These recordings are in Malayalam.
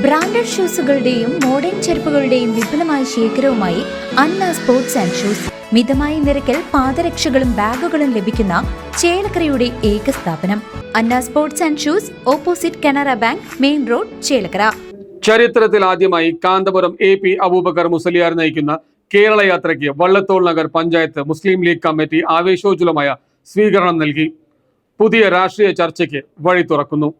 ബ്രാൻഡഡ് ഷൂസുകളുടെയും മോഡേൺ ചെരുപ്പുകളുടെയും വിപുലമായ ശേഖരവുമായി അന്ന സ്പോർട്സ് ആൻഡ് ഷൂസ്. മിതമായ നിരക്കിൽ പാദരക്ഷകളും ബാഗുകളും ലഭിക്കുന്ന ചേലക്കരയുടെ ഏക സ്ഥാപനം Anna sports and shoes, opposite Canara bank, main road, Chelakkara. ചരിത്രത്തിൽ ആദ്യമായി കാന്തപുരം AP അബൂബക്കർ മുസ്ലിയാർ നയിക്കുന്ന കേരള യാത്രയ്ക്ക് Vallathol Nagar panchayat Muslim League committee ആവേശോജ്വലമായ സ്വീകരണം നൽകി. പുതിയ രാഷ്ട്രീയ ചർച്ചയ്ക്ക് വഴി തുറക്കുന്നു.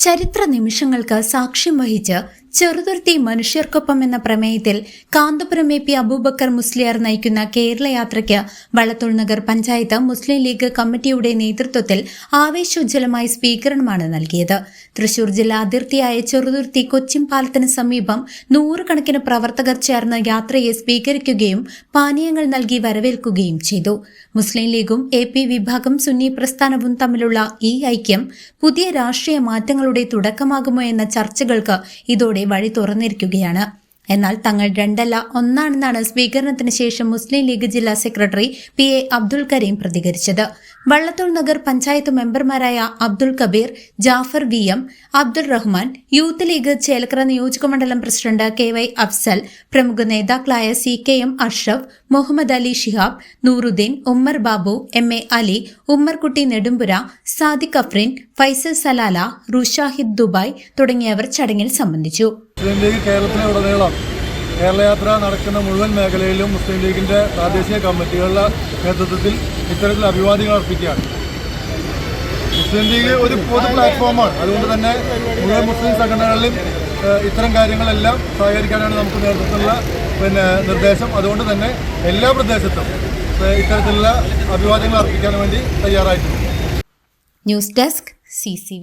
ചരിത്ര നിമിഷങ്ങൾക്ക് സാക്ഷ്യം വഹിച്ച് ചെറുതുരുത്തി മനുഷ്യർക്കൊപ്പം എന്ന പ്രമേയത്തിൽ കാന്തപുരം AP അബൂബക്കർ മുസ്ലിയാർ നയിക്കുന്ന കേരള യാത്രയ്ക്ക് വള്ളത്തോൾ നഗർ പഞ്ചായത്ത് മുസ്ലിം ലീഗ് കമ്മിറ്റിയുടെ നേതൃത്വത്തിൽ ആവേശോജ്വലമായ സ്വീകരണമാണ് നൽകിയത്. തൃശൂർ ജില്ലാ അതിർത്തിയായ ചെറുതുരുത്തി കൊച്ചിൻ പാലത്തിന് സമീപം നൂറുകണക്കിന് പ്രവർത്തകർ ചേർന്ന് യാത്രയെ സ്വീകരിക്കുകയും പാനീയങ്ങൾ നൽകി വരവേൽക്കുകയും ചെയ്തു. മുസ്ലിം ലീഗും AP വിഭാഗം സുന്നി പ്രസ്ഥാനവും തമ്മിലുള്ള ഈ ഐക്യം പുതിയ രാഷ്ട്രീയ മാറ്റങ്ങളുടെ തുടക്കമാകുമോ എന്ന ചർച്ചകൾക്ക് ഇതോടെ വഴി തുറന്നിരിക്കുകയാണ്. എന്നാൽ തങ്ങൾ രണ്ടല്ല ഒന്നാണെന്നാണ് സ്വീകരണത്തിന് ശേഷം മുസ്ലിം ലീഗ് ജില്ലാ സെക്രട്ടറി PA അബ്ദുൽ കരീം പ്രതികരിച്ചത്. വള്ളത്തോൾ നഗർ പഞ്ചായത്ത് മെമ്പർമാരായ Abdul Kabeer, Jafar VM, Abdul Rahman, youth League Chelakkara നിയോജകമണ്ഡലം പ്രസിഡന്റ് KY അഫ്സൽ, പ്രമുഖ നേതാക്കളായ CKM Ashraf, Muhammad Ali Shihab, Nooruddeen, Ummer Babu, MA Ali, Ummerkutty Nedumpura, Sadiq Afreen, Faisal Salala, Rushahid Dubai തുടങ്ങിയവർ ചടങ്ങിൽ സംബന്ധിച്ചു. മുസ്ലിം ലീഗ് കേരളത്തിലുടനീളം കേരളയാത്ര നടക്കുന്ന മുഴുവൻ മേഖലയിലും മുസ്ലിം ലീഗിൻ്റെ പ്രാദേശിക കമ്മിറ്റികളുടെ നേതൃത്വത്തിൽ ഇത്തരത്തിൽ അഭിവാദ്യങ്ങൾ അർപ്പിക്കുകയാണ്. മുസ്ലിം ലീഗ് ഒരു പൊതു പ്ലാറ്റ്ഫോമാണ്. അതുകൊണ്ട് തന്നെ മുഴുവൻ മുസ്ലിം സംഘടനകളിലും ഇത്തരം കാര്യങ്ങളെല്ലാം സഹകരിക്കാനാണ് നമുക്ക് നേതൃത്വത്തിലുള്ള നിർദ്ദേശം. അതുകൊണ്ട് തന്നെ എല്ലാ പ്രദേശത്തും ഇത്തരത്തിലുള്ള അഭിവാദ്യങ്ങൾ അർപ്പിക്കാൻ വേണ്ടി തയ്യാറായിട്ടുണ്ട്. News desk CCV.